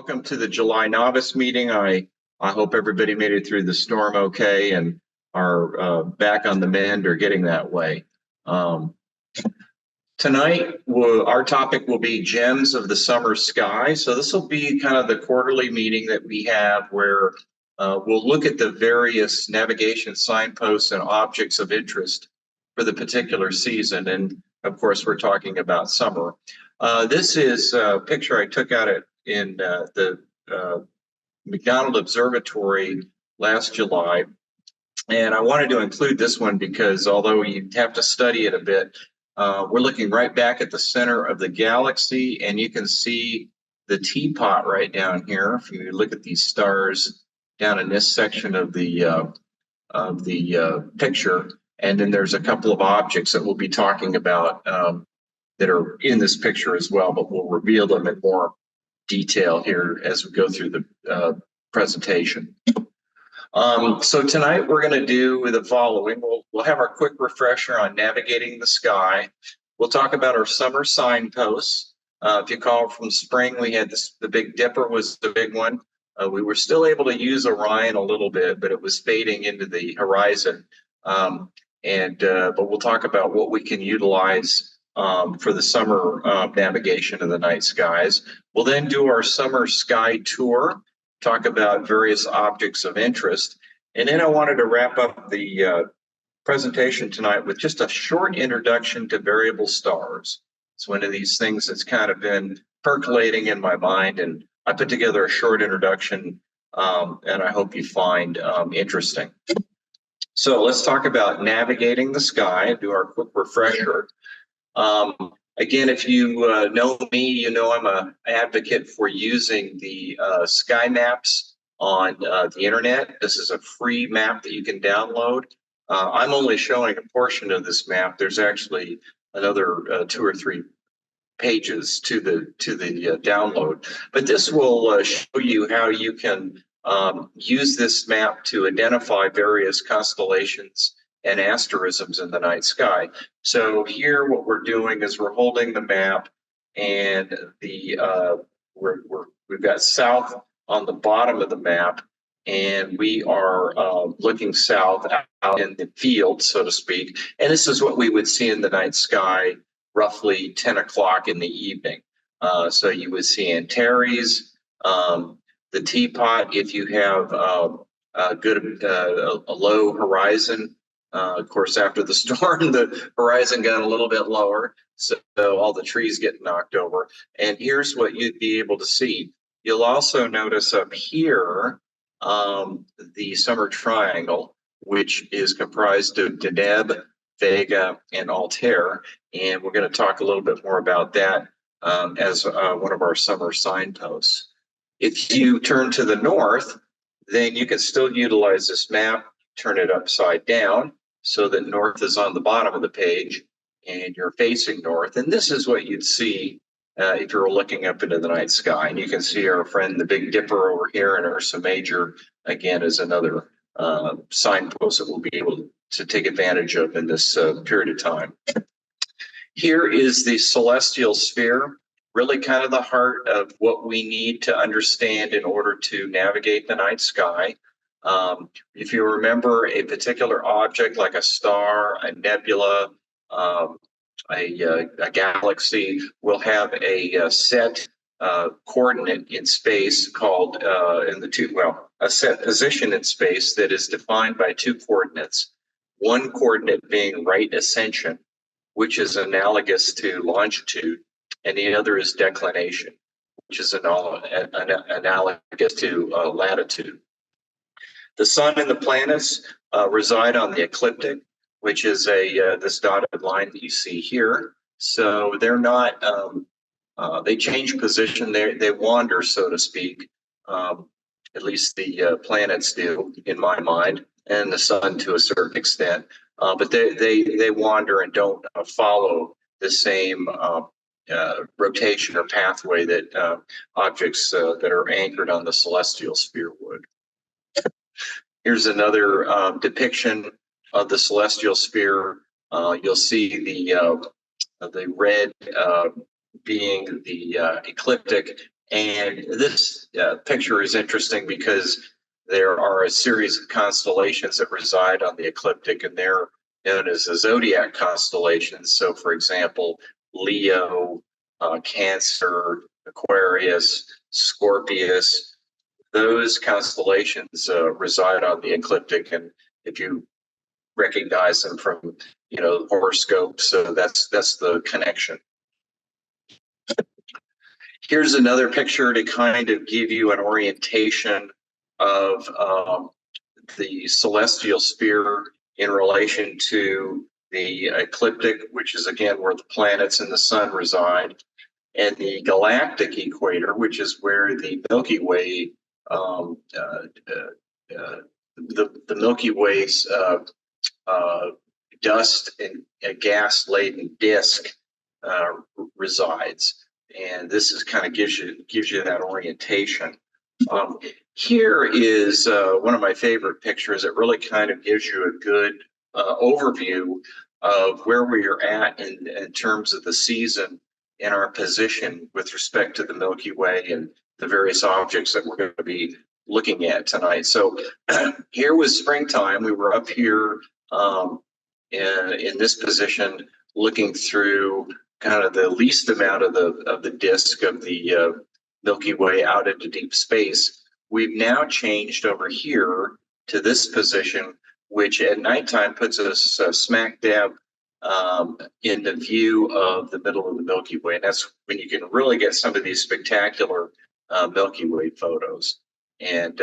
welcome to the July Novice meeting. I hope everybody made it through the storm okay and are back on the mend or getting that way. Tonight, our topic will be Gems of the Summer Sky. So this will be kind of the quarterly meeting that we have where we'll look at the various navigation signposts and objects of interest for the particular season. And of course, we're talking about summer. This is a picture I took out in the McDonald Observatory last July. And I wanted to include this one because although you have to study it a bit, we're looking right back at the center of the galaxy, and you can see the Teapot right down here. If you look at these stars down in this section of the picture, and then there's a couple of objects that we'll be talking about that are in this picture as well, but we'll reveal them in more detail here as we go through the presentation. So tonight we're going to do the following. We'll have our quick refresher on navigating the sky. We'll talk about our summer signposts. If you recall from spring, we had the Big Dipper was the big one. We were still able to use Orion a little bit, but it was fading into the horizon. But we'll talk about what we can utilize for the summer navigation of the night skies. We'll then do our summer sky tour, talk about various objects of interest. And then I wanted to wrap up the presentation tonight with just a short introduction to variable stars. It's one of these things that's kind of been percolating in my mind, and I put together a short introduction, and I hope you find interesting. So let's talk about navigating the sky and do our quick refresher. Again, if you know me, you know I'm an advocate for using the sky maps on the internet. This is a free map that you can download. I'm only showing a portion of this map. There's actually another 2 or 3 pages to the download. But this will show you how you can use this map to identify various constellations and asterisms in the night sky. So here what we're doing is we're holding the map, and we've got south on the bottom of the map, and we are looking south out in the field, so to speak. And this is what we would see in the night sky roughly 10 o'clock in the evening. So you would see Antares, the Teapot, if you have a low horizon. Of course, after the storm, the horizon got a little bit lower, so all the trees get knocked over. And here's what you'd be able to see. You'll also notice up here the summer triangle, which is comprised of Deneb, Vega, and Altair. And we're going to talk a little bit more about that as one of our summer signposts. If you turn to the north, then you can still utilize this map, turn it upside down so that north is on the bottom of the page and you're facing north. And this is what you'd see if you were looking up into the night sky. And you can see our friend, the Big Dipper over here, and Ursa Major, again, is another signpost that we'll be able to take advantage of in this period of time. Here is the celestial sphere, really kind of the heart of what we need to understand in order to navigate the night sky. If you remember a particular object like a star, a nebula, a galaxy will have a set coordinate in space called a set position in space that is defined by 2 coordinates. One coordinate being right ascension, which is analogous to longitude, and the other is declination, which is analogous to latitude. The sun and the planets reside on the ecliptic, which is this dotted line that you see here. So they're not, they change position, they wander, so to speak. At least the planets do, in my mind, and the sun to a certain extent. But they wander and don't follow the same rotation or pathway that objects that are anchored on the celestial sphere would. Here's another depiction of the celestial sphere. You'll see the red being the ecliptic, And this picture is interesting because there are a series of constellations that reside on the ecliptic, and they're known as the zodiac constellations. So, for example, Leo, Cancer, Aquarius, Scorpius, those constellations reside on the ecliptic. And if you recognize them from, horoscopes, so that's the connection. Here's another picture to kind of give you an orientation of the celestial sphere in relation to the ecliptic, which is again where the planets and the sun reside, and the galactic equator, which is where the Milky Way, the Milky Way's dust and gas-laden disk resides. And this is kind of gives you that orientation. Here is one of my favorite pictures. It really kind of gives you a good overview of where we are at in terms of the season and our position with respect to the Milky Way and the various objects that we're going to be looking at tonight. So here was springtime. We were up here in this position, looking through kind of the least amount of the disk of the Milky Way out into deep space. We've now changed over here to this position, which at nighttime puts us smack dab in the view of the middle of the Milky Way. And that's when you can really get some of these spectacular Milky Way photos. And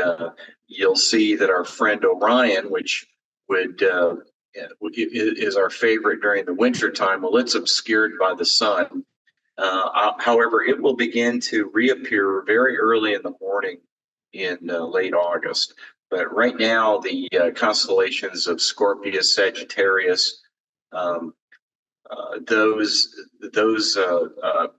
you'll see that our friend Orion, which is our favorite during the winter time, well, it's obscured by the sun. However, it will begin to reappear very early in the morning in late August. But right now, the constellations of Scorpius, Sagittarius, those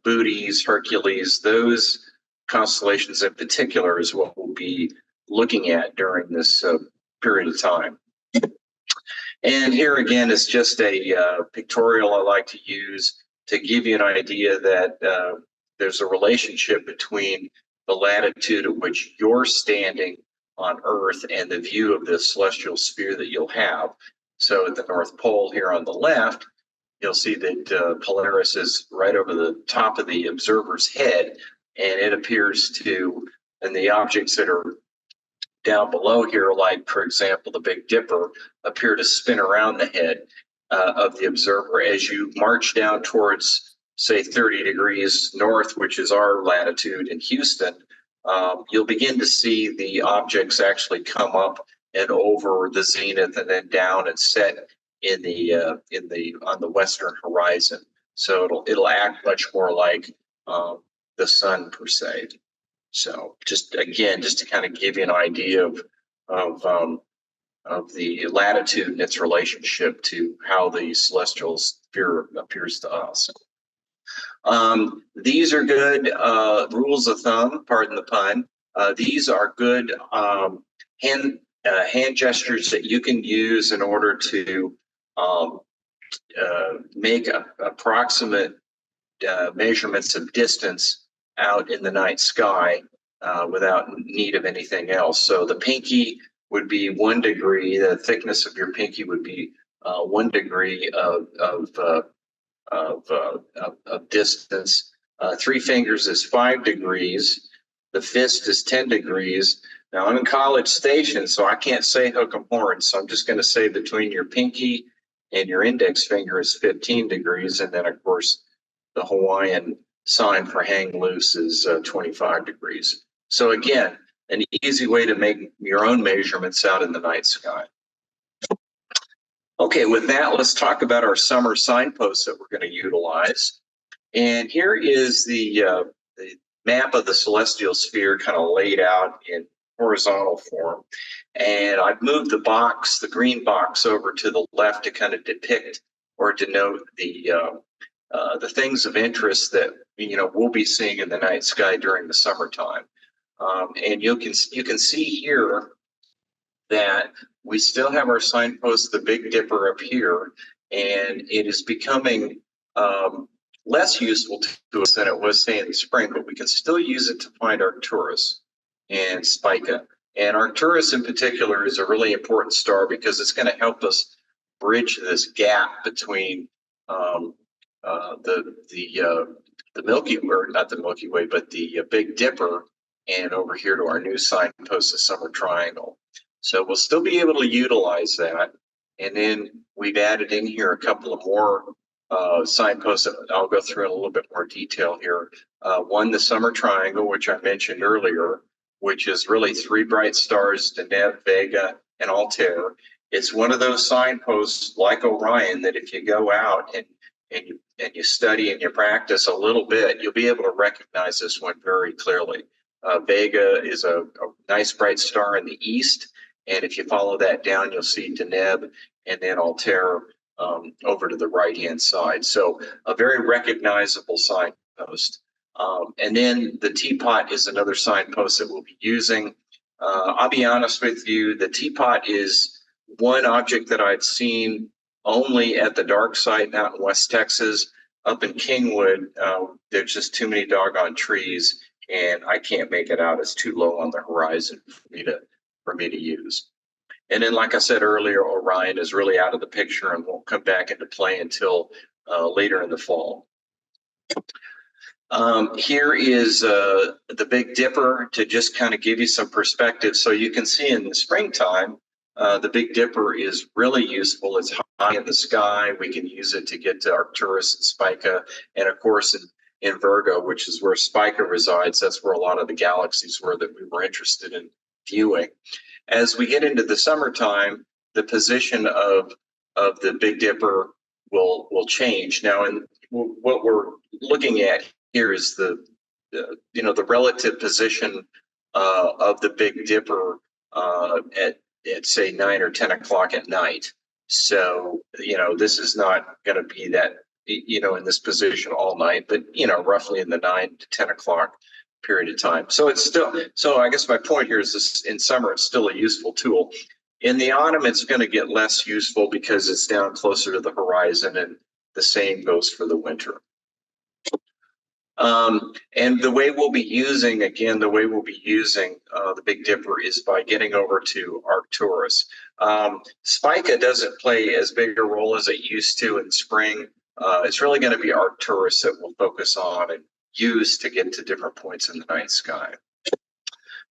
Bootes, Hercules, those constellations in particular is what we'll be looking at during this period of time. And here again is just a pictorial I like to use to give you an idea that there's a relationship between the latitude at which you're standing on Earth and the view of the celestial sphere that you'll have. So at the North Pole here on the left, you'll see that Polaris is right over the top of the observer's head, and it appears to, and the objects that are down below here, like, for example, the Big Dipper, appear to spin around the head of the observer. As you march down towards, say, 30 degrees north, which is our latitude in Houston, you'll begin to see the objects actually come up and over the zenith and then down and set on the western horizon. So it'll act much more like the sun per se. So just to kind of give you an idea of the latitude and its relationship to how the celestial sphere appears to us. These are good rules of thumb, pardon the pun. These are good hand gestures that you can use in order to make approximate measurements of distance out in the night sky without need of anything else. So the pinky would be 1 degree. The thickness of your pinky would be 1 degree of distance. 3 fingers is 5 degrees. The fist is 10 degrees. Now I'm in College Station, so I can't say hook 'em horns. So I'm just going to say between your pinky and your index finger is 15 degrees, and then of course the Hawaiian sign for hang loose is 25 degrees. So again, an easy way to make your own measurements out in the night sky. Okay, with that, let's talk about our summer signposts that we're going to utilize. And here is the map of the celestial sphere kind of laid out in horizontal form. And I've moved the green box over to the left to kind of depict or denote the things of interest that we'll be seeing in the night sky during the summertime. And you can see here that we still have our signpost, the Big Dipper, up here, and it is becoming less useful to us than it was, say, in the spring, but we can still use it to find Arcturus and Spica. And Arcturus in particular is a really important star because it's going to help us bridge this gap between the Milky Way, or not the Milky Way, but the Big Dipper, and over here to our new signpost, the Summer Triangle. So we'll still be able to utilize that. And then we've added in here a couple of more signposts that I'll go through in a little bit more detail here. One, the Summer Triangle, which I mentioned earlier, which is really three bright stars, Deneb, Vega, and Altair. It's one of those signposts like Orion that if you go out and you study and you practice a little bit, you'll be able to recognize this one very clearly. Vega is a nice bright star in the east, and if you follow that down, you'll see Deneb and then Altair over to the right-hand side. So a very recognizable signpost. And then the Teapot is another signpost that we'll be using. I'll be honest with you, the Teapot is one object that I've seen only at the dark site out in West Texas. Up in Kingwood, there's just too many doggone trees, and I can't make it out. It's too low on the horizon for me to use. And then, like I said earlier, Orion is really out of the picture and won't come back into play until later in the fall. Here is the Big Dipper to just kind of give you some perspective. So you can see in the springtime, the Big Dipper is really useful. It's high in the sky. We can use it to get to Arcturus and Spica. And of course, in Virgo, which is where Spica resides, that's where a lot of the galaxies were that we were interested in viewing. As we get into the summertime, the position of the Big Dipper will change. Now, and what we're looking at here is the relative position of the Big Dipper at say 9 or 10 o'clock at night. So this is not going to be that in this position all night, but roughly in the 9 to 10 o'clock period of time. So it's still, so I guess my point here is this: in summer it's still a useful tool. In the autumn it's going to get less useful because it's down closer to the horizon, and the same goes for the winter. And the way we'll be using the Big Dipper is by getting over to Arcturus. Spica doesn't play as big a role as it used to in spring. It's really going to be Arcturus that we'll focus on and use to get to different points in the night sky.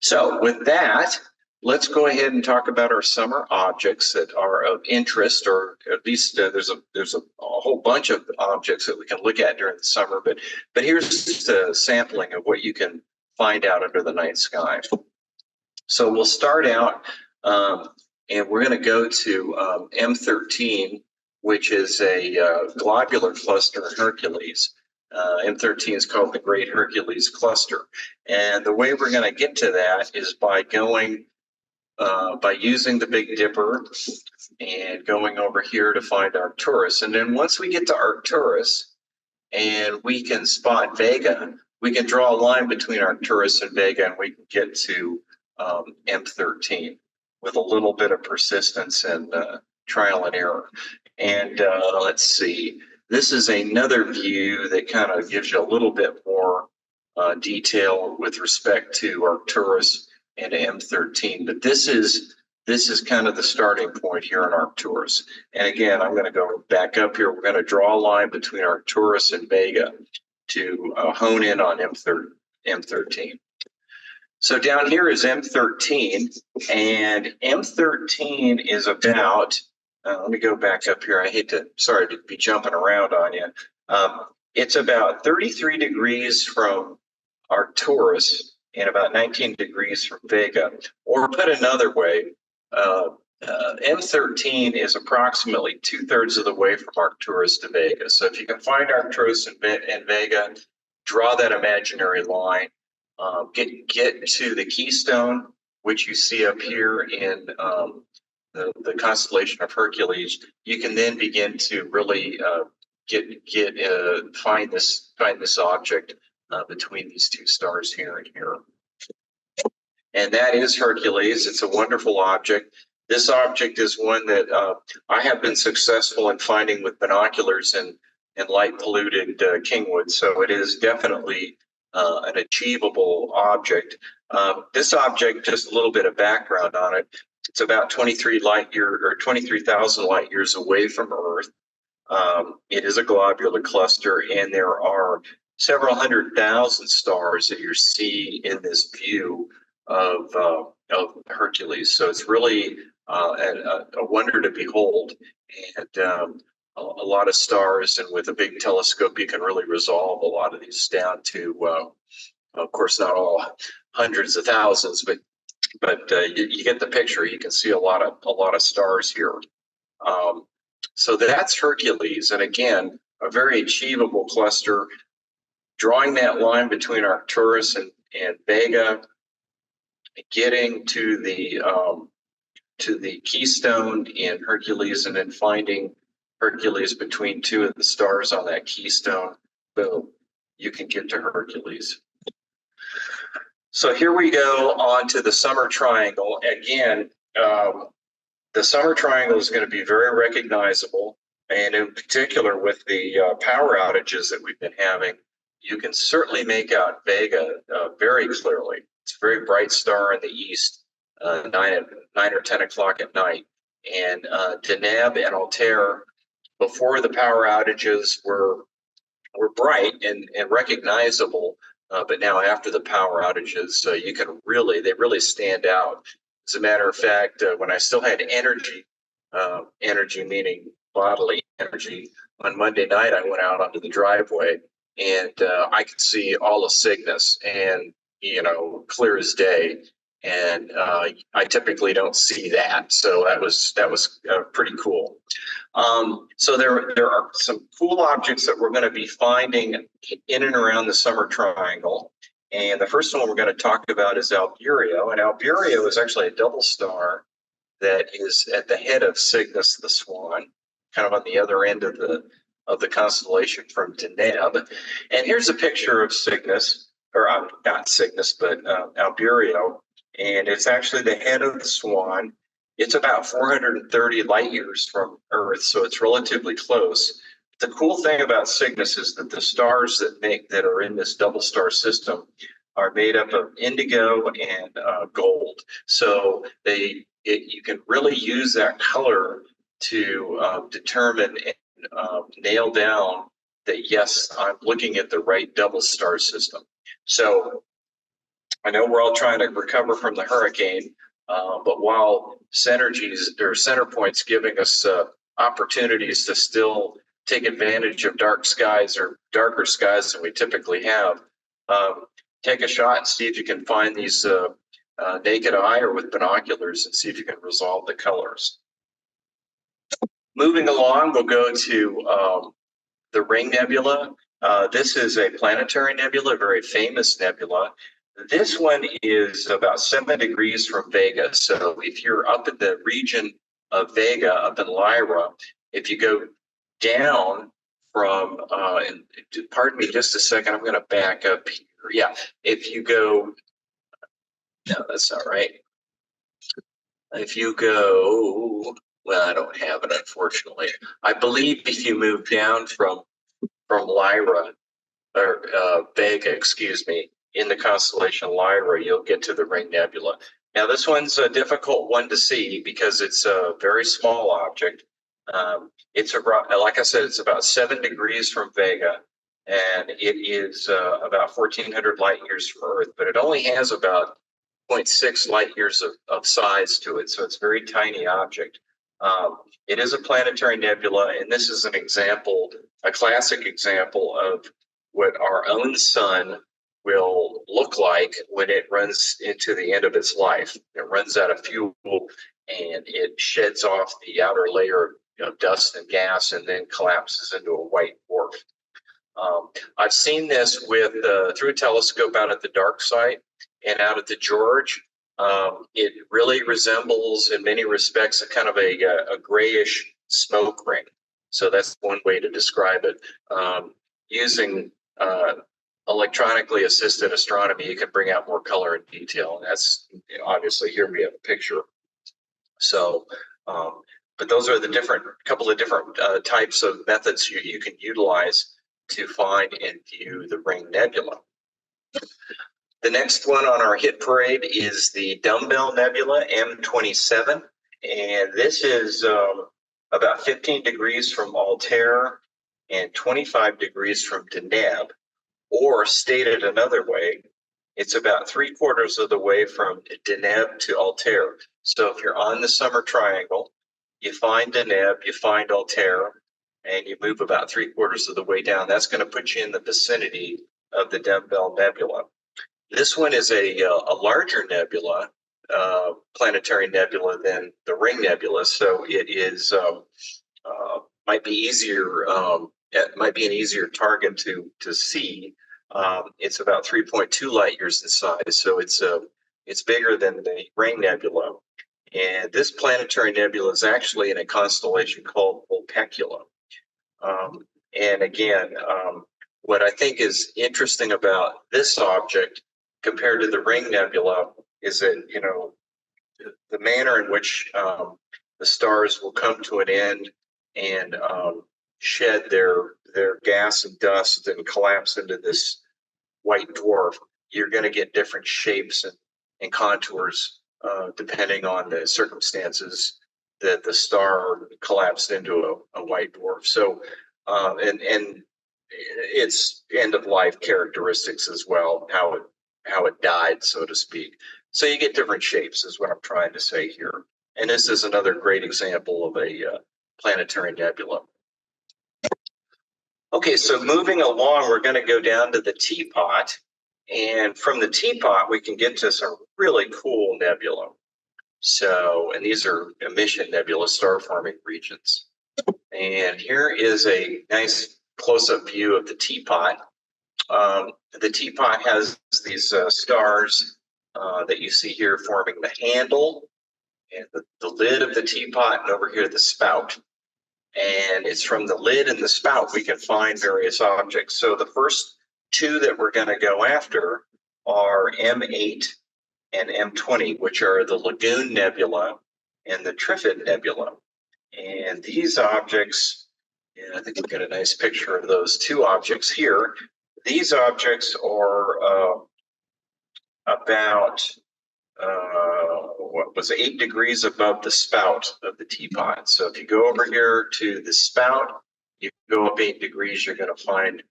So with that, let's go ahead and talk about our summer objects that are of interest, or at least there's a whole bunch of objects that we can look at during the summer, but here's just a sampling of what you can find out under the night sky. So we'll start out, and we're going to go to M13, which is a globular cluster in Hercules. M13 is called the Great Hercules Cluster. And the way we're going to get to that is by using the Big Dipper and going over here to find Arcturus. And then once we get to Arcturus and we can spot Vega, we can draw a line between Arcturus and Vega, and we can get to M13 with a little bit of persistence and trial and error. And let's see. This is another view that kind of gives you a little bit more detail with respect to Arcturus and M13. But this is kind of the starting point here in Arcturus. And again, I'm going to go back up here. We're going to draw a line between Arcturus and Vega to hone in on M13. So down here is M13, and M13 is about, let me go back up here. Sorry to be jumping around on you. It's about 33 degrees from Arcturus and about 19 degrees from Vega. Or put another way, M13 is approximately 2/3 of the way from Arcturus to Vega. So if you can find Arcturus and Vega, draw that imaginary line. Get to the keystone, which you see up here in the constellation of Hercules. You can then begin to really find this object between these two stars here and here. And that is Hercules. It's a wonderful object. This object is one that I have been successful in finding with binoculars, and and light polluted Kingwood. So it is definitely an achievable object. This object, just a little bit of background on it. It's about 23,000 light years away from Earth. It is a globular cluster, and there are several 100,000 stars that you're seeing in this view of Hercules. So it's really a wonder to behold, and a lot of stars. And with a big telescope, you can really resolve a lot of these down to, of course, not all hundreds of thousands, but you get the picture. You can see a lot of stars here. So that's Hercules, and again, a very achievable cluster. Drawing that line between Arcturus and Vega, getting to the keystone in Hercules, and then finding Hercules between two of the stars on that keystone, boom, you can get to Hercules. So here we go on to the summer triangle. Again, the summer triangle is going to be very recognizable, and in particular with the power outages that we've been having, you can certainly make out Vega very clearly. It's a very bright star in the east, 9 or 10 o'clock at night. And Deneb and Altair, before the power outages, were bright and recognizable, but now after the power outages, they really stand out. As a matter of fact, when I still had energy meaning bodily energy, on Monday night I went out onto the driveway, and I could see all of Cygnus, and clear as day. And I typically don't see that, so that was pretty cool. So there are some cool objects that we're going to be finding in and around the summer triangle. And the first one we're going to talk about is Alburio. And Alburio is actually a double star that is at the head of Cygnus the Swan, kind of on the other end of the constellation from Deneb. And here's a picture of Cygnus, or not Cygnus, but Alburio. And it's actually the head of the Swan. It's about 430 light years from Earth, so it's relatively close. The cool thing about Cygnus is that the stars that are in this double star system are made up of indigo and gold. So you can really use that color to determine and nail down that, yes, I'm looking at the right double star system. So I know we're all trying to recover from the hurricane, but while center points giving us opportunities to still take advantage of dark skies or darker skies than we typically have, take a shot and see if you can find these naked eye or with binoculars, and see if you can resolve the colors. Moving along, we'll go to the Ring Nebula. This is a planetary nebula, a very famous nebula. This one is about 7 degrees from Vega. So if you're up in the region of Vega, up in Lyra, if you go down from, and pardon me just a second, I'm going to back up here. Yeah, if you go, no, that's not right. If you go, well, I don't have it, unfortunately. I believe if you move down from Lyra, or Vega, excuse me, in the constellation Lyra, you'll get to the Ring Nebula. Now, this one's a difficult one to see because it's a very small object. It's about, like I said, it's about 7 degrees from Vega, and it is about 1,400 light years from Earth, but it only has about 0.6 light years of size to it, so it's a very tiny object. It is a planetary nebula, and this is an example, a classic example of what our own sun will look like when it runs into the end of its life. It runs out of fuel, and it sheds off the outer layer of dust and gas, and then collapses into a white dwarf. I've seen this through a telescope out at the dark site and out at the George. It really resembles, in many respects, a kind of a grayish smoke ring. So that's one way to describe it. Using electronically assisted astronomy, you can bring out more color and detail. And that's obviously, here we have a picture. So But those are the couple of different types of methods you can utilize to find and view the Ring Nebula. The next one on our hit parade is the Dumbbell Nebula, M27, and this is about 15 degrees from Altair and 25 degrees from Deneb, or stated another way, it's about 3/4 of the way from Deneb to Altair. So if you're on the summer triangle, you find Deneb, you find Altair, and you move about 3/4 of the way down. That's going to put you in the vicinity of the Dumbbell Nebula. This one is a larger nebula, planetary nebula than the Ring Nebula, so it is might be easier. It might be an easier target to see. It's about 3.2 light years in size, so it's bigger than the Ring Nebula. And this planetary nebula is actually in a constellation called Vulpecula. And again, what I think is interesting about this object compared to the Ring Nebula is that, you know, the manner in which the stars will come to an end and shed their gas and dust and collapse into this white dwarf, you're going to get different shapes and contours depending on the circumstances that the star collapsed into a white dwarf. So, and its end of life characteristics as well, how it died, so to speak. So you get different shapes, is what I'm trying to say here. And this is another great example of a planetary nebula. Okay, so moving along, we're going to go down to the Teapot. And from the Teapot, we can get to some really cool nebula. So, and these are emission nebula star-forming regions. And here is a nice close-up view of the Teapot. The Teapot has these stars that you see here forming the handle and the lid of the teapot, and over here the spout. And it's from the lid and the spout we can find various objects. So the first two that we're going to go after are M8 and M20, which are the Lagoon Nebula and the Trifid Nebula. And these objects, and I think we'll get a nice picture of those two objects here. These objects are about 8 degrees above the spout of the Teapot. So if you go over here to the spout, you go up 8 degrees, you're going to find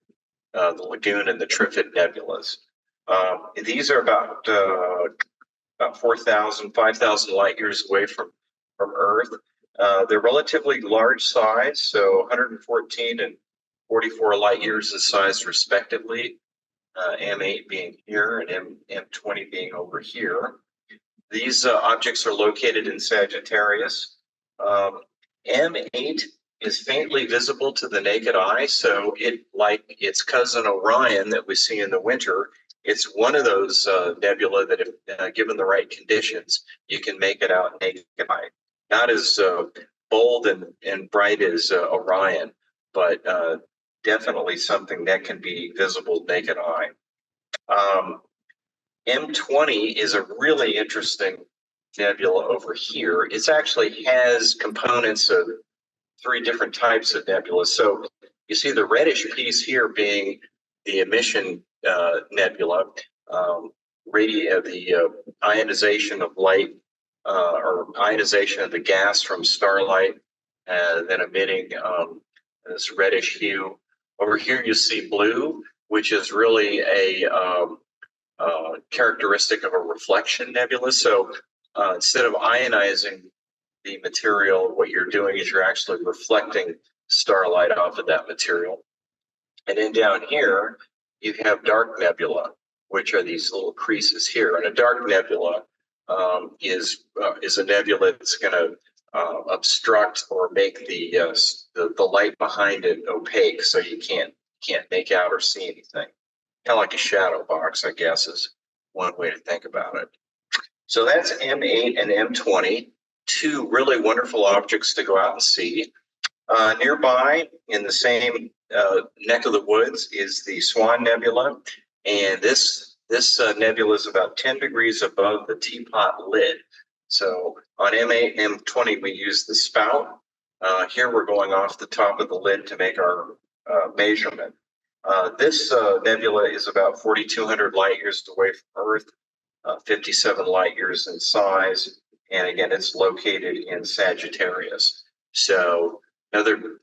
the Lagoon and the Trifid nebulas. These are about 4,000, 5,000 light years away from Earth. They're relatively large size, so 114 and 44 light years in size respectively. M8 being here and M20 being over here. These objects are located in Sagittarius. M8 is faintly visible to the naked eye, so like its cousin Orion that we see in the winter, it's one of those nebula that, if given the right conditions, you can make it out naked eye. Not as bold and bright as Orion, but definitely something that can be visible naked eye. M20 is a really interesting nebula over here. It actually has components of 3 different types of nebula. So you see the reddish piece here being the emission nebula, the ionization of light or ionization of the gas from starlight, then emitting this reddish hue. Over here you see blue, which is really a characteristic of a reflection nebula. So instead of ionizing the material, what you're doing is you're actually reflecting starlight off of that material. And then down here, you have dark nebula, which are these little creases here. And a dark nebula is a nebula that's going to obstruct or make the light behind it opaque, so you can't make out or see anything. Kind of like a shadow box, I guess, is one way to think about it. So that's M8 and M20, 2 really wonderful objects to go out and see. Nearby, in the same neck of the woods, is the Swan Nebula, and this nebula is about 10 degrees above the Teapot lid. So on M8 and M20, we use the spout. Here we're going off the top of the lid to make our measurement. This nebula is about 4,200 light years away from Earth, 57 light years in size, and again, it's located in Sagittarius. So another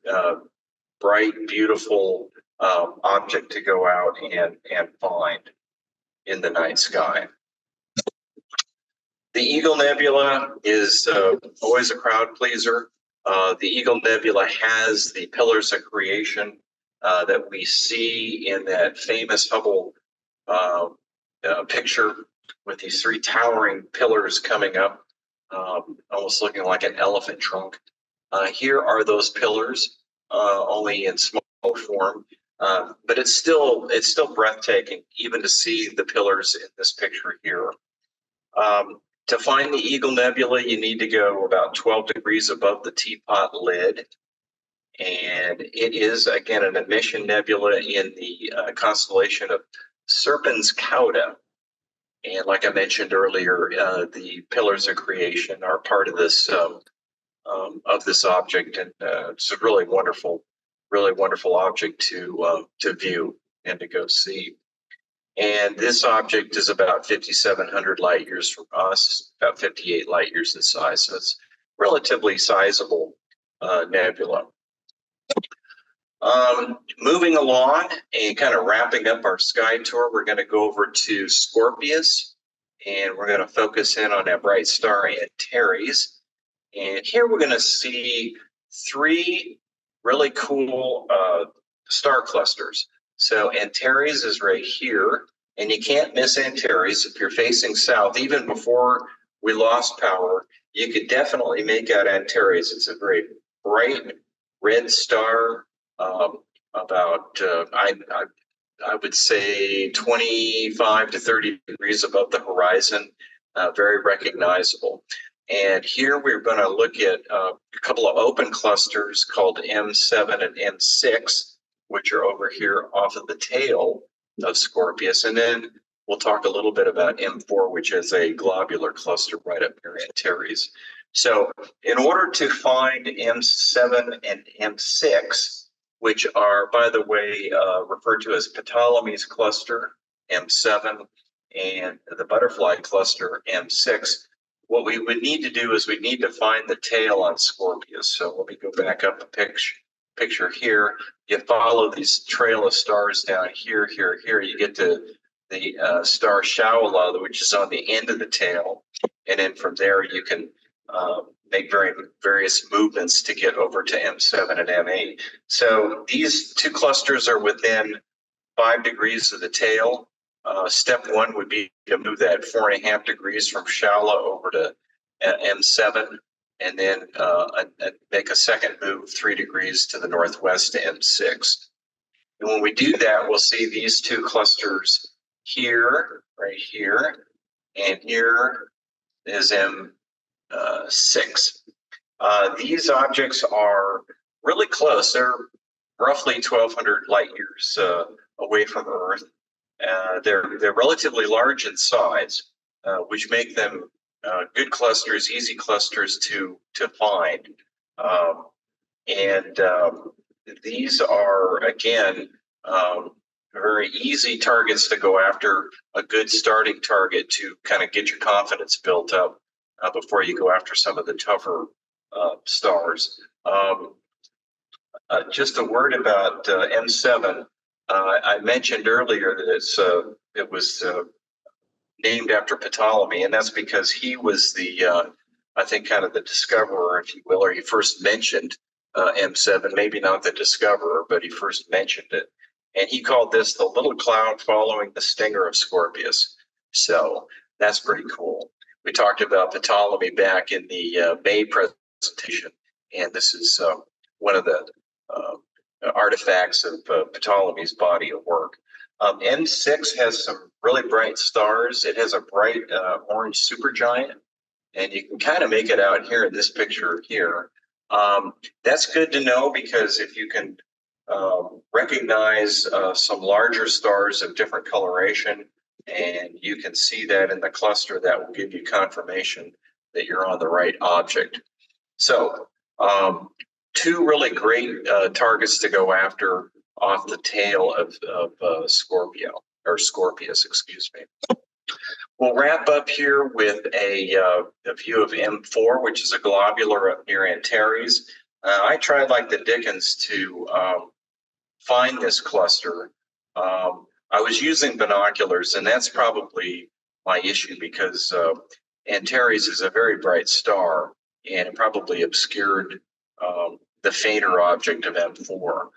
bright, beautiful object to go out and find in the night sky. The Eagle Nebula is always a crowd pleaser. The Eagle Nebula has the pillars of creation that we see in that famous Hubble picture with these three towering pillars coming up, almost looking like an elephant trunk. Here are those pillars, only in small form, but it's still breathtaking, even to see the pillars in this picture here. To find the Eagle Nebula, you need to go about 12 degrees above the Teapot lid. And it is, again, an emission nebula in the constellation of Serpens Cauda. And like I mentioned earlier, the pillars of creation are part of this object, and it's a really wonderful object to view and to go see. And this object is about 5,700 light years from us, about 58 light years in size. So it's relatively sizable nebula. Moving along and kind of wrapping up our sky tour, we're going to go over to Scorpius, and we're going to focus in on that bright star Antares. And here we're going to see three really cool star clusters. So Antares is right here, and you can't miss Antares if you're facing south. Even before we lost power, you could definitely make out Antares. It's a very bright red star, about I would say 25 to 30 degrees above the horizon, very recognizable. And here we're going to look at a couple of open clusters called M7 and M6, which are over here off of the tail of Scorpius. And then we'll talk a little bit about M4, which is a globular cluster right up near Antares. So in order to find M7 and M6, which are, by the way, referred to as Ptolemy's cluster, M7, and the butterfly cluster, M6, what we would need to do is we need to find the tail on Scorpius. So let me go back up a picture here. You follow these trail of stars down here, you get to the star Shaula, which is on the end of the tail. And then from there, you can make various movements to get over to M7 and M8. So these two clusters are within 5 degrees of the tail. Step one would be to move that 4.5 degrees from Shaula over to M7, and then make a second move 3 degrees to the northwest to M6. And when we do that, we'll see these two clusters here, right here, and here is M6. These objects are really close. They're roughly 1,200 light years away from Earth. They're relatively large in size, which make them good clusters, easy clusters to find. These are, again, very easy targets to go after, a good starting target to kind of get your confidence built up before you go after some of the tougher stars. Just a word about M7. I mentioned earlier that it was named after Ptolemy, and that's because he was the, I think, kind of the discoverer, if you will, or he first mentioned M7, maybe not the discoverer, but he first mentioned it. And he called this the little cloud following the stinger of Scorpius. So that's pretty cool. We talked about Ptolemy back in the May presentation, and this is one of the artifacts of Ptolemy's body of work. M6 has some really bright stars. It has a bright orange supergiant, and you can kind of make it out here in this picture here. That's good to know, because if you can recognize some larger stars of different coloration, and you can see that in the cluster, that will give you confirmation that you're on the right object. So two really great targets to go after off the tail of Scorpio, or Scorpius, excuse me. We'll wrap up here with a view of M4, which is a globular up near Antares. I tried like the Dickens to find this cluster. I was using binoculars, and that's probably my issue because Antares is a very bright star, and it probably obscured the fainter object of M4.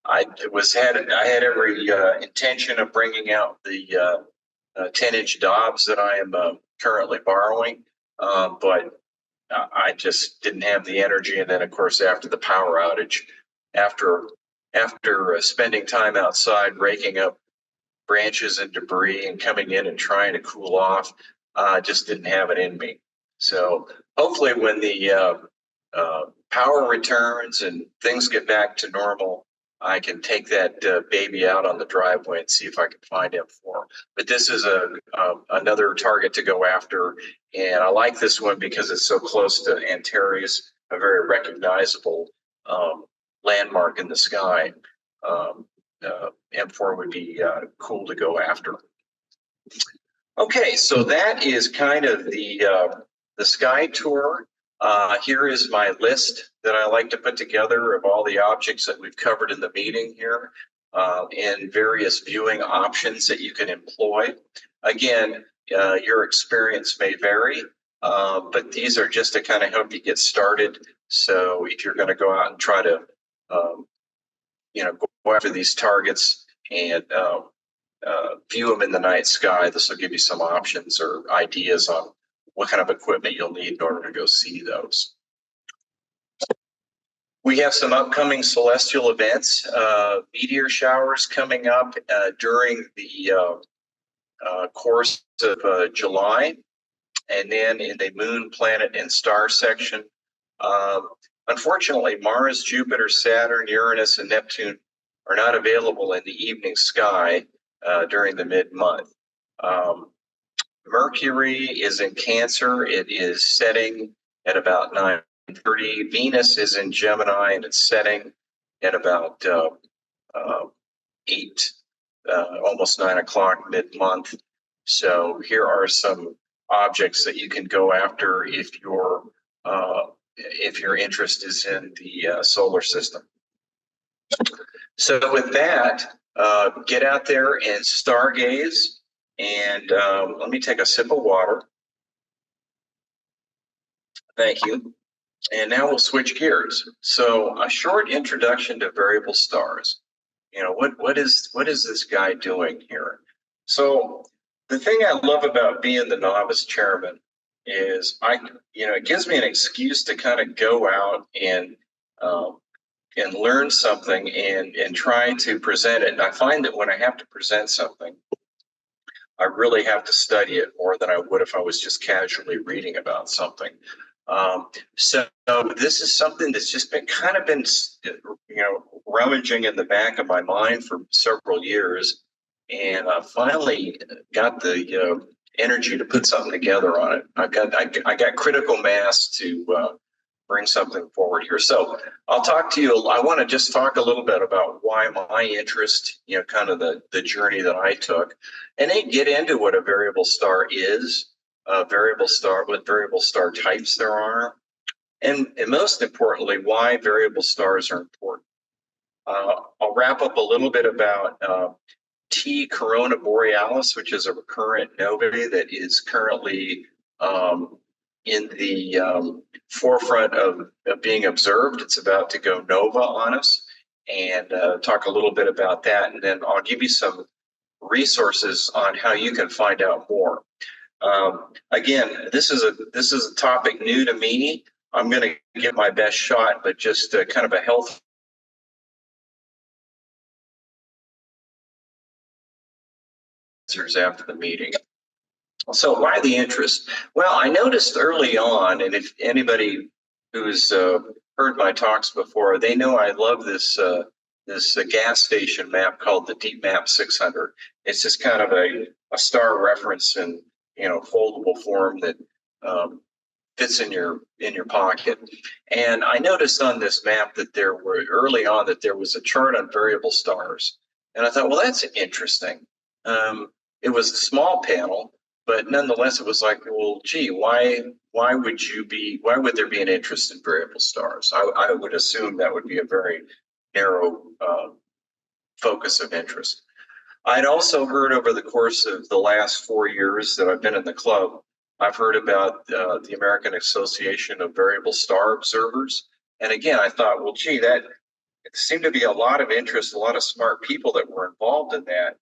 I had every intention of bringing out the 10-inch Dobbs that I am currently borrowing, but I just didn't have the energy. And then, of course, after the power outage, after spending time outside raking up branches and debris and coming in and trying to cool off, I just didn't have it in me. So hopefully when the power returns and things get back to normal, I can take that baby out on the driveway and see if I can find M4. But this is another target to go after, and I like this one because it's so close to Antares, a very recognizable landmark in the sky. M4 would be cool to go after. Okay, so that is kind of the sky tour. Here is my list that I like to put together of all the objects that we've covered in the meeting here, and various viewing options that you can employ. Again, your experience may vary, but these are just to kind of help you get started. So if you're going to go out and try to, go after these targets and view them in the night sky, this will give you some options or ideas on what kind of equipment you'll need in order to go see those. We have some upcoming celestial events, meteor showers coming up during the course of July, and then in the moon, planet, and star section. Unfortunately, Mars, Jupiter, Saturn, Uranus, and Neptune are not available in the evening sky during the mid-month. Mercury is in Cancer. It is setting at about 9:30. Venus is in Gemini, and it's setting at about 8, almost 9 o'clock mid-month. So here are some objects that you can go after if your interest is in the solar system. So with that, get out there and stargaze. And let me take a sip of water. Thank you. And now we'll switch gears. So a short introduction to variable stars. What is this guy doing here? So the thing I love about being the novice chairman is it gives me an excuse to kind of go out and learn something and try to present it. And I find that when I have to present something, I really have to study it more than I would if I was just casually reading about something. So this is something that's just been rummaging in the back of my mind for several years, and I finally got the energy to put something together on it. I got critical mass to bring something forward here. So I'll talk to you. I want to just talk a little bit about why my interest, kind of the journey that I took, and then get into what a variable star is, what variable star types there are, and most importantly, why variable stars are important. I'll wrap up a little bit about T Corona Borealis, which is a recurrent nebulae that is currently in the forefront of being observed. It's about to go nova on us, and talk a little bit about that, and then I'll give you some resources on how you can find out more. Again, this is a topic new to me. I'm going to give my best shot, but just kind of a health answers after the meeting. So why the interest? Well, I noticed early on, and if anybody who's heard my talks before, they know I love this gas station map called the Deep Map 600. It's just kind of a star reference in foldable form that fits in your pocket. And I noticed on this map that there were early on that there was a chart on variable stars, and I thought, well, that's interesting. It was a small panel, but nonetheless, it was like, well, gee, why would there be an interest in variable stars? I would assume that would be a very narrow focus of interest. I'd also heard over the course of the last 4 years that I've been in the club, I've heard about the American Association of Variable Star Observers. And again, I thought, well, gee, it seemed to be a lot of interest, a lot of smart people that were involved in that.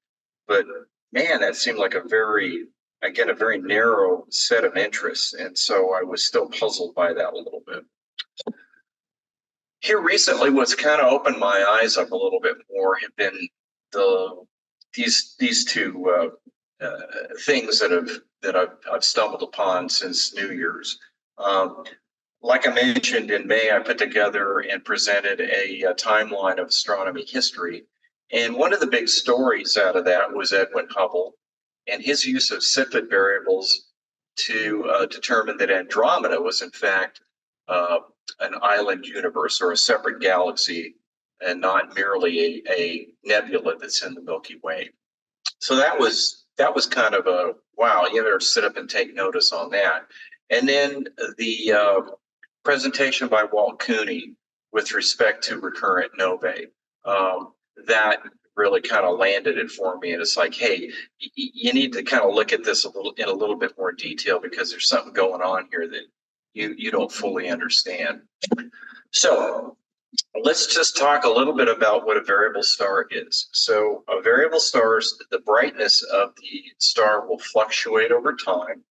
But man, that seemed like a very narrow set of interests. And so I was still puzzled by that a little bit. Here recently, what's kind of opened my eyes up a little bit more have been these two things that I've stumbled upon since New Year's. Like I mentioned, in May, I put together and presented a timeline of astronomy history. And one of the big stories out of that was Edwin Hubble and his use of Cepheid variables to determine that Andromeda was, in fact, an island universe or a separate galaxy and not merely a nebula that's in the Milky Way. So that was kind of a wow. You better sit up and take notice on that. And then the presentation by Walt Cooney with respect to recurrent novae, that really kind of landed it for me. And it's like, hey, you need to kind of look at this in a little bit more detail because there's something going on here that you don't fully understand. So let's just talk a little bit about what a variable star is. So a variable star is the brightness of the star will fluctuate over time.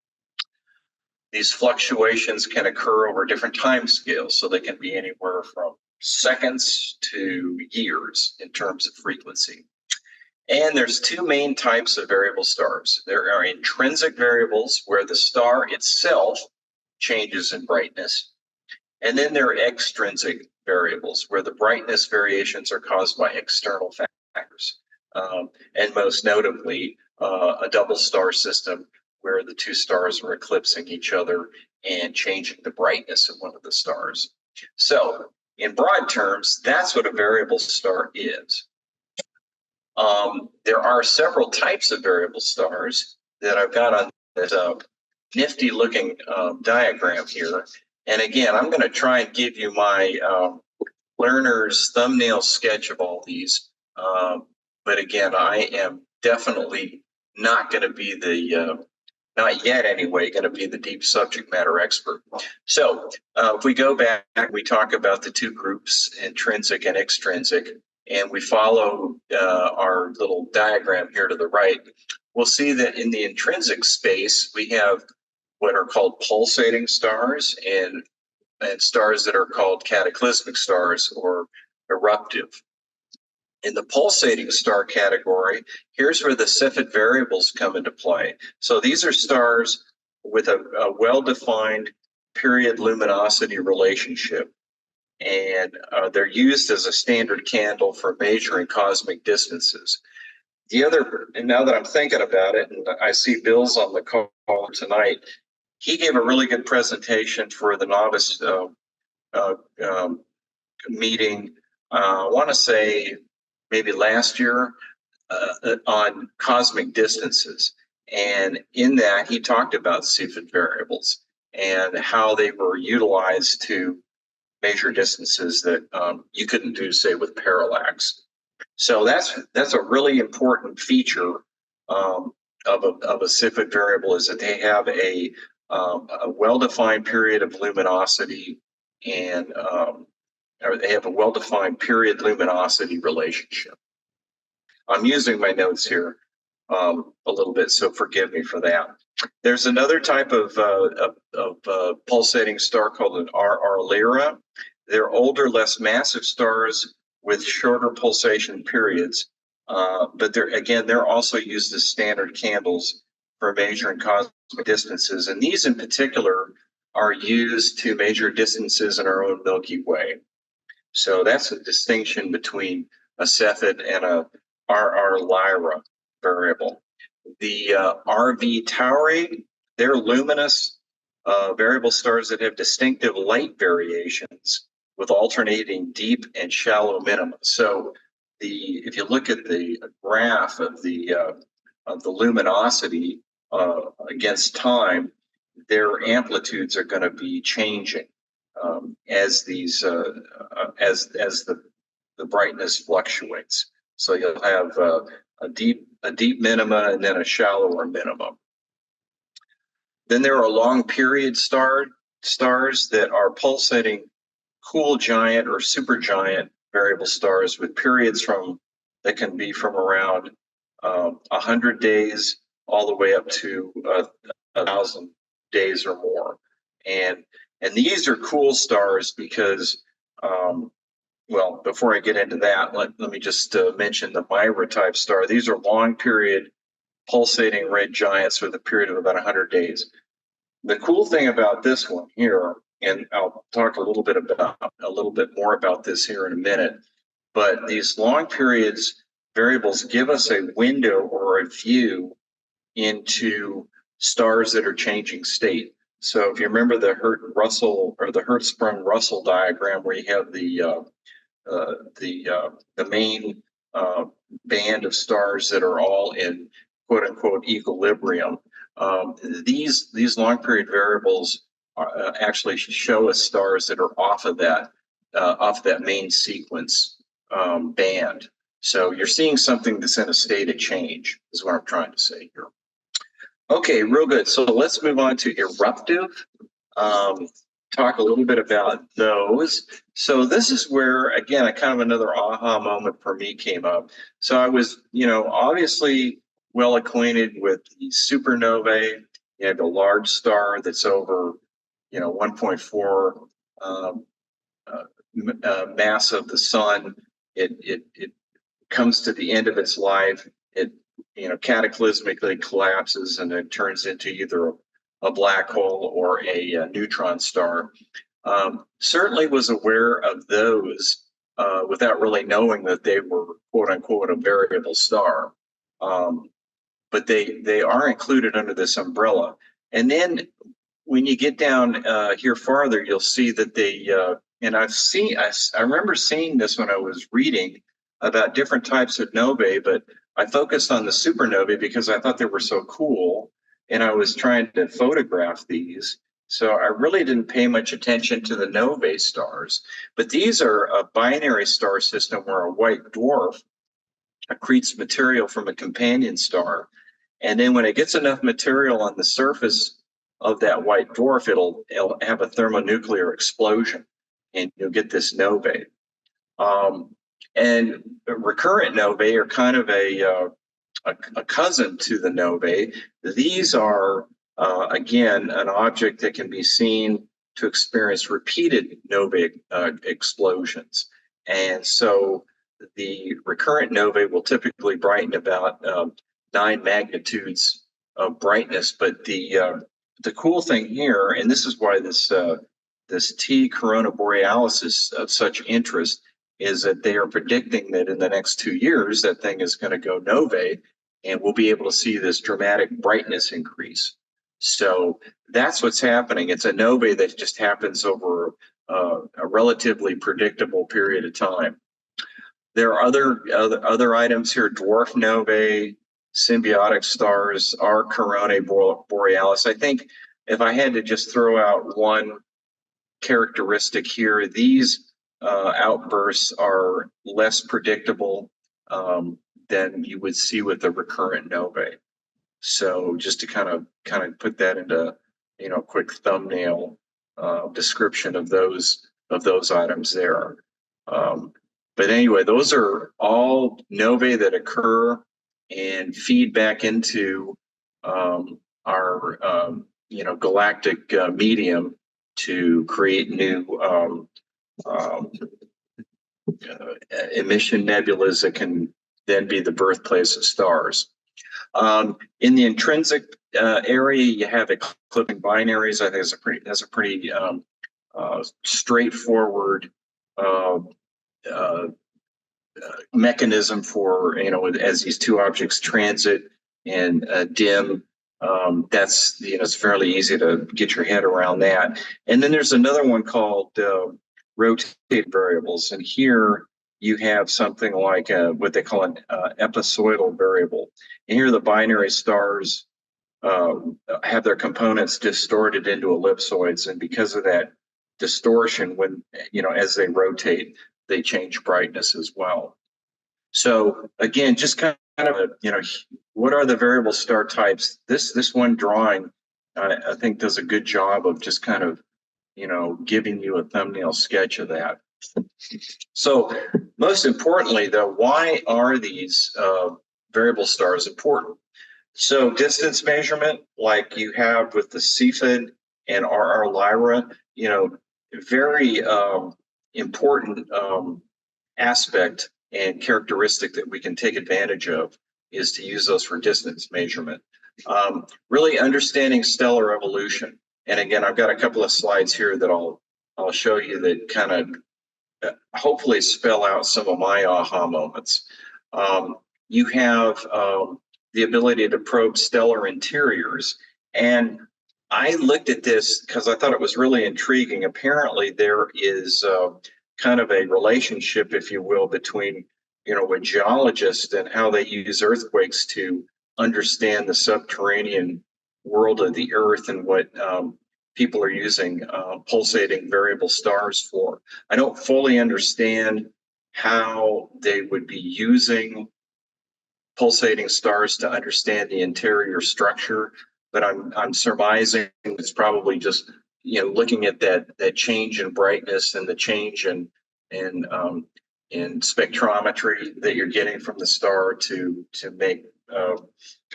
These fluctuations can occur over different time scales, so they can be anywhere from seconds to years in terms of frequency. And there's two main types of variable stars. There are intrinsic variables where the star itself changes in brightness. And then there are extrinsic variables where the brightness variations are caused by external factors. And most notably, a double star system where the two stars are eclipsing each other and changing the brightness of one of the stars. So in broad terms, that's what a variable star is. There are several types of variable stars that I've got on this nifty looking diagram here. And again, I'm going to try and give you my learner's thumbnail sketch of all these. But again, I am definitely not going to be not yet anyway, going to be the deep subject matter expert. So if we go back, we talk about the two groups, intrinsic and extrinsic, and we follow our little diagram here to the right. We'll see that in the intrinsic space, we have what are called pulsating stars and stars that are called cataclysmic stars or eruptive. In the pulsating star category, here's where the Cepheid variables come into play. So these are stars with a well-defined period luminosity relationship, and they're used as a standard candle for measuring cosmic distances. And now that I'm thinking about it, and I see Bill's on the call tonight, he gave a really good presentation for the novice meeting. I want to say maybe last year on cosmic distances. And in that, he talked about Cepheid variables and how they were utilized to measure distances that you couldn't do, say, with parallax. So that's a really important feature of a Cepheid variable, is that they have a well-defined period of luminosity and or they have a well-defined period luminosity relationship. I'm using my notes here a little bit, so forgive me for that. There's another type of pulsating star called an RR Lyra. They're older, less massive stars with shorter pulsation periods, but they're also used as standard candles for measuring cosmic distances. And these in particular are used to measure distances in our own Milky Way. So that's a distinction between a Cepheid and a RR Lyra variable. The RV Tauri, they're luminous variable stars that have distinctive light variations with alternating deep and shallow minima. So if you look at the graph of the luminosity against time, their amplitudes are going to be changing as the brightness fluctuates. So you'll have a deep minima and then a shallower minimum. Then there are long period stars that are pulsating cool giant or supergiant variable stars with periods that can be from around 100 days all the way up to 1,000 days or more. And these are cool stars because, well, before I get into that, let me just mention the Myra type star. These are long period pulsating red giants with a period of about 100 days. The cool thing about this one here, and I'll talk a little bit more about this here in a minute, but these long periods variables give us a window or a view into stars that are changing state. So if you remember the Hertzsprung or the Hertzsprung-Russell diagram, where you have the main band of stars that are all in quote unquote equilibrium. These long period variables actually show us stars that are off of that main sequence band. So you're seeing something that's in a state of change, is what I'm trying to say here. Okay, real good. So let's move on to eruptive. Talk a little bit about those. So this is where, again, kind of another aha moment for me came up. So I was, obviously well acquainted with the supernovae. You have a large star that's over, 1.4 mass of the sun. It comes to the end of its life. It cataclysmically collapses and it turns into either a black hole or a neutron star. Certainly was aware of those without really knowing that they were quote unquote a variable star. But they are included under this umbrella. And then when you get down here farther, you'll see that they, and I remember seeing this when I was reading about different types of novae, but I focused on the supernovae because I thought they were so cool, and I was trying to photograph these. So I really didn't pay much attention to the novae stars. But these are a binary star system where a white dwarf accretes material from a companion star. And then when it gets enough material on the surface of that white dwarf, it'll have a thermonuclear explosion, and you'll get this novae. And recurrent novae are kind of a cousin to the novae. These are, again, an object that can be seen to experience repeated novae explosions. And so the recurrent novae will typically brighten about 9 magnitudes of brightness. But the cool thing here, and this is why this T Corona Borealis is of such interest, is that they are predicting that in the next 2 years, that thing is going to go novae, and we'll be able to see this dramatic brightness increase. So that's what's happening. It's a novae that just happens over a relatively predictable period of time. There are other items here: dwarf novae, symbiotic stars, R Coronae Borealis. I think if I had to just throw out one characteristic here, these outbursts are less predictable than you would see with the recurrent novae. So just to kind of put that into quick thumbnail description of those items there. But anyway, those are all novae that occur and feed back into our galactic medium to create new emission nebulas that can then be the birthplace of stars. In the intrinsic area, you have ecliptic binaries. I think that's a pretty straightforward mechanism for, as these two objects transit and dim, That's, it's fairly easy to get your head around that. And then there's another one called rotated variables. And here you have something like what they call an episoidal variable. And here the binary stars have their components distorted into ellipsoids. And because of that distortion, when, as they rotate, they change brightness as well. So again, just kind of, what are the variable star types? This one drawing, I think, does a good job of just kind of, giving you a thumbnail sketch of that. So most importantly, though, why are these variable stars important? So distance measurement, like you have with the Cepheid and RR Lyra, very important aspect and characteristic that we can take advantage of is to use those for distance measurement. Really understanding stellar evolution. And again, I've got a couple of slides here that I'll show you that kind of hopefully spell out some of my aha moments. You have the ability to probe stellar interiors. And I looked at this because I thought it was really intriguing. Apparently, there is kind of a relationship, if you will, between, a geologist and how they use earthquakes to understand the subterranean world of the Earth and what people are using pulsating variable stars for. I don't fully understand how they would be using pulsating stars to understand the interior structure, but I'm surmising it's probably just looking at that change in brightness and the change in spectrometry that you're getting from the star to make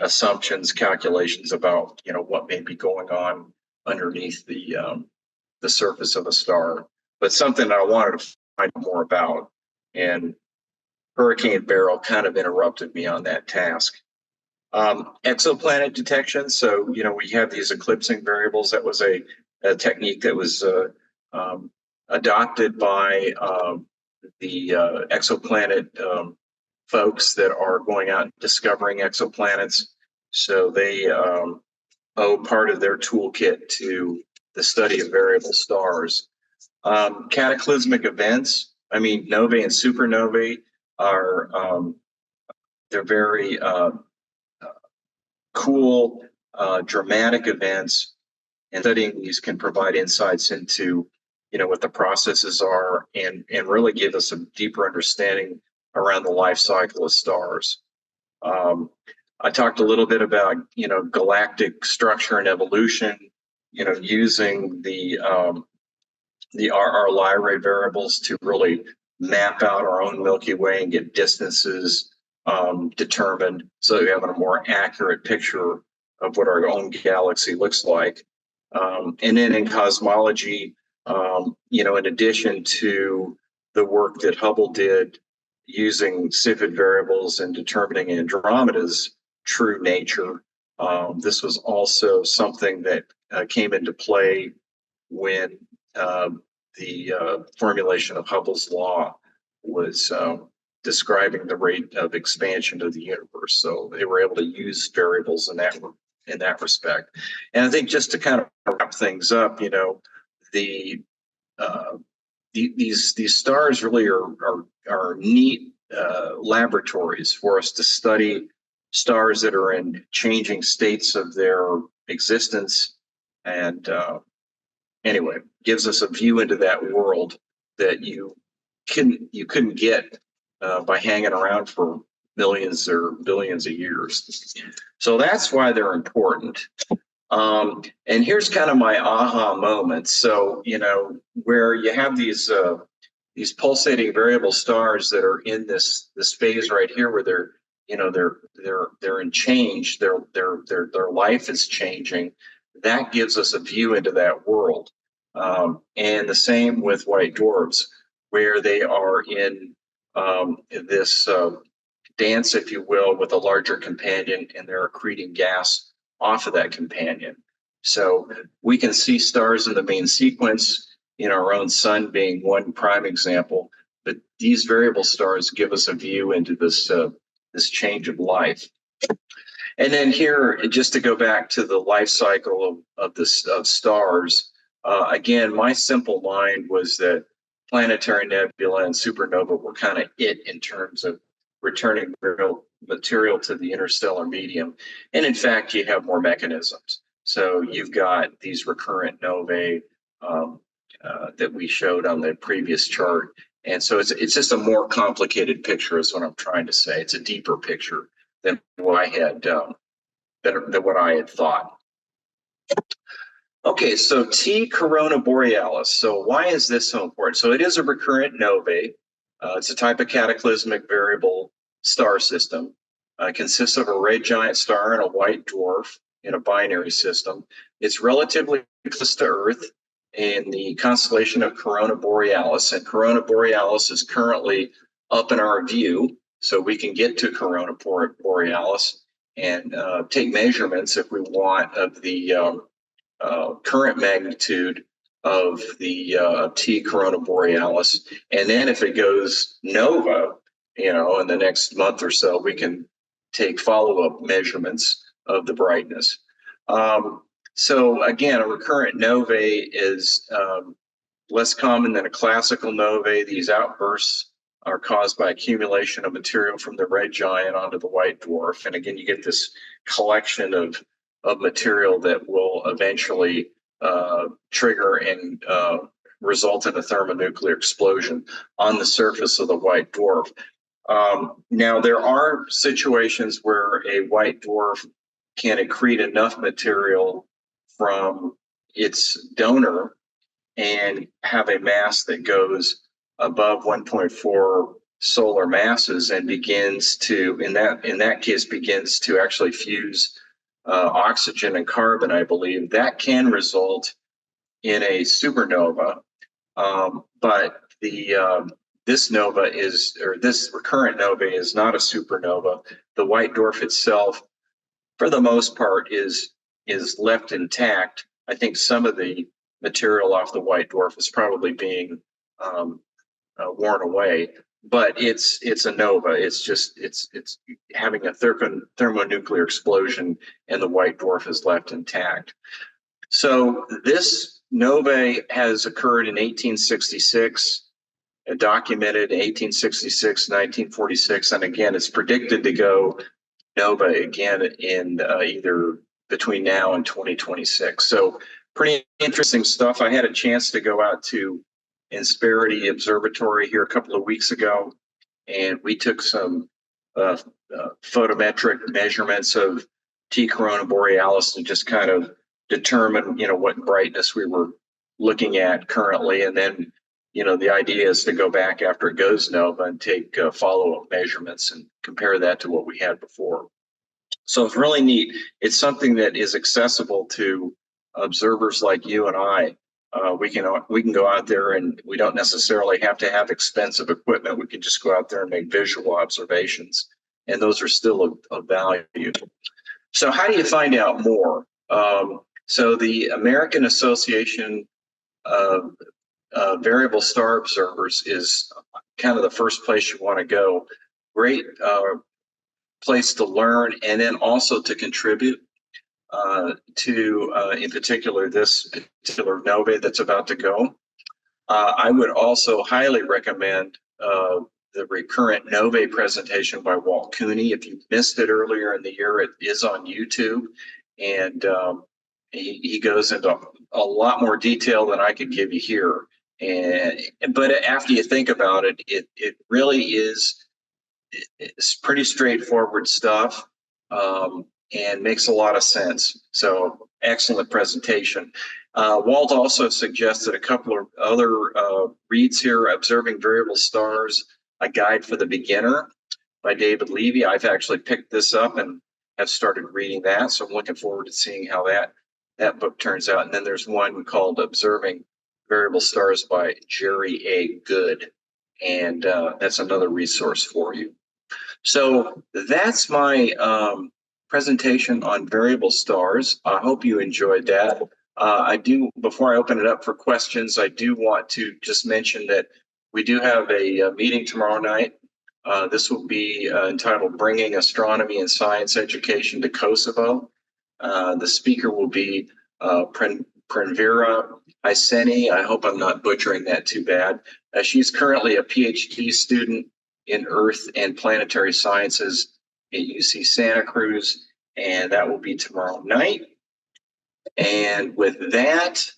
assumptions, calculations about what may be going on underneath the surface of a star. But something I wanted to find more about, and Hurricane Beryl kind of interrupted me on that task. Exoplanet detection. So, we have these eclipsing variables. That was a technique that was adopted by the exoplanet folks that are going out and discovering exoplanets. So they owe part of their toolkit to the study of variable stars. Cataclysmic events. I mean, novae and supernovae are they're very cool, dramatic events, and studying these can provide insights into what the processes are and really give us a deeper understanding around the life cycle of stars. I talked a little bit about galactic structure and evolution, using the RR Lyrae variables to really map out our own Milky Way and get distances determined so that we have a more accurate picture of what our own galaxy looks like. And then in cosmology, in addition to the work that Hubble did using Cepheid variables and determining Andromeda's true nature, this was also something that came into play when the formulation of Hubble's law was describing the rate of expansion of the universe. So they were able to use variables in that respect. And I think just to kind of wrap things up, these stars really are neat laboratories for us to study stars that are in changing states of their existence, and anyway, gives us a view into that world that you couldn't get by hanging around for millions or billions of years. So that's why they're important. And here's kind of my aha moment. So, where you have these pulsating variable stars that are in this phase right here, where they're in change, their life is changing. That gives us a view into that world. And the same with white dwarfs, where they are in this dance, if you will, with a larger companion, and they're accreting gas off of that companion. So we can see stars in the main sequence, our own sun being one prime example, but these variable stars give us a view into this change of life. And then here, just to go back to the life cycle of stars, again, my simple mind was that planetary nebula and supernova were kind of it in terms of returning real material to the interstellar medium. And in fact, you have more mechanisms. So you've got these recurrent novae that we showed on the previous chart. And so it's just a more complicated picture is what I'm trying to say. It's a deeper picture than what I had than what I had thought. Okay, so T Corona Borealis. So why is this so important? So it is a recurrent novae. It's a type of cataclysmic variable star system. It consists of a red giant star and a white dwarf in a binary system. It's relatively close to Earth in the constellation of Corona Borealis, and Corona Borealis is currently up in our view, so we can get to Corona Borealis and take measurements if we want of the current magnitude of the T Corona Borealis. And then if it goes nova, in the next month or so, we can take follow-up measurements of the brightness. So again, a recurrent novae is less common than a classical novae. These outbursts are caused by accumulation of material from the red giant onto the white dwarf. And again, you get this collection of material that will eventually trigger and result in a thermonuclear explosion on the surface of the white dwarf. Now, there are situations where a white dwarf can accrete enough material from its donor and have a mass that goes above 1.4 solar masses and begins to, in that case, begins to actually fuse oxygen and carbon, I believe. That can result in a supernova, but this nova is, or this recurrent nova is not a supernova. The white dwarf itself, for the most part, is left intact. I think some of the material off the white dwarf is probably being worn away, but it's a nova. It's just it's having a thermonuclear explosion, and the white dwarf is left intact. So this nova has occurred in 1866, documented 1866, 1946, and again, it's predicted to go nova again in either between now and 2026. So pretty interesting stuff. I had a chance to go out to Insperity Observatory here a couple of weeks ago, and we took some photometric measurements of T Corona Borealis to just kind of determine, what brightness we were looking at currently. And then, the idea is to go back after it goes nova and take follow-up measurements and compare that to what we had before. So it's really neat. It's something that is accessible to observers like you and I. We can go out there, and we don't necessarily have to have expensive equipment. We can just go out there and make visual observations, and those are still of value. So how do you find out more? So the American Association of Variable Star Observers is kind of the first place you want to go. Great place to learn, and then also to contribute to, in particular, this particular nova that's about to go. I would also highly recommend the recurrent nova presentation by Walt Cooney. If you missed it earlier in the year, it is on YouTube, and he goes into a lot more detail than I could give you here. But after you think about it, it really is, it's pretty straightforward stuff. And makes a lot of sense. So excellent presentation. Walt also suggested a couple of other reads here: Observing Variable Stars, A Guide for the Beginner by David Levy. I've actually picked this up and have started reading that. So I'm looking forward to seeing how that book turns out. And then there's one called Observing Variable Stars by Jerry A. Good. And that's another resource for you. So that's my presentation on variable stars. I hope you enjoyed that. Before I open it up for questions, I do want to just mention that we do have a meeting tomorrow night This will be entitled Bringing Astronomy and Science Education to Kosovo. The speaker will be Prenvira Iseni. I hope I'm not butchering that too bad. She's currently a PhD student in Earth and Planetary Sciences at UC Santa Cruz, and that will be tomorrow night. And with that,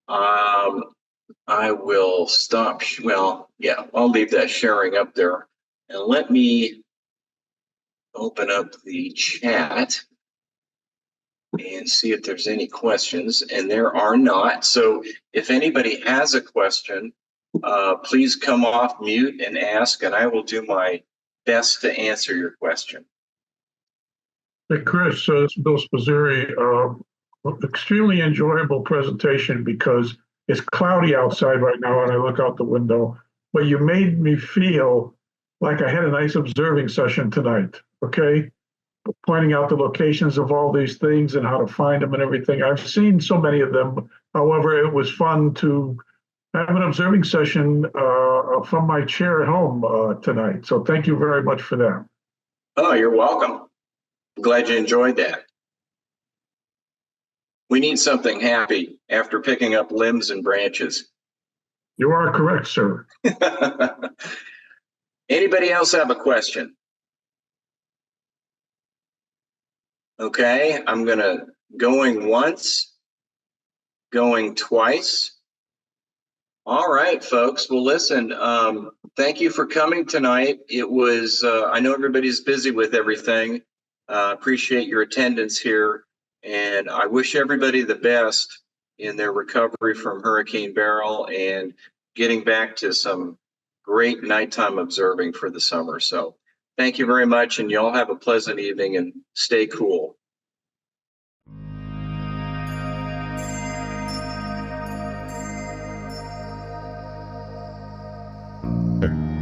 I will stop. Well, yeah, I'll leave that sharing up there. And let me open up the chat and see if there's any questions. And there are not. So if anybody has a question, please come off mute and ask, and I will do my best to answer your question. Hey, Chris, it's Bill Spazzeri. Extremely enjoyable presentation because it's cloudy outside right now and I look out the window, but you made me feel like I had a nice observing session tonight, okay? Pointing out the locations of all these things and how to find them and everything. I've seen so many of them. However, it was fun to have an observing session from my chair at home tonight. So thank you very much for that. Oh, you're welcome. I'm glad you enjoyed that. We need something happy after picking up limbs and branches. You are correct, sir. Anybody else have a question? Okay, I'm going once, going twice. All right, folks. Well, listen, thank you for coming tonight. It was, I know everybody's busy with everything. Appreciate your attendance here. And I wish everybody the best in their recovery from Hurricane Beryl and getting back to some great nighttime observing for the summer. So thank you very much, and y'all have a pleasant evening and stay cool. Okay.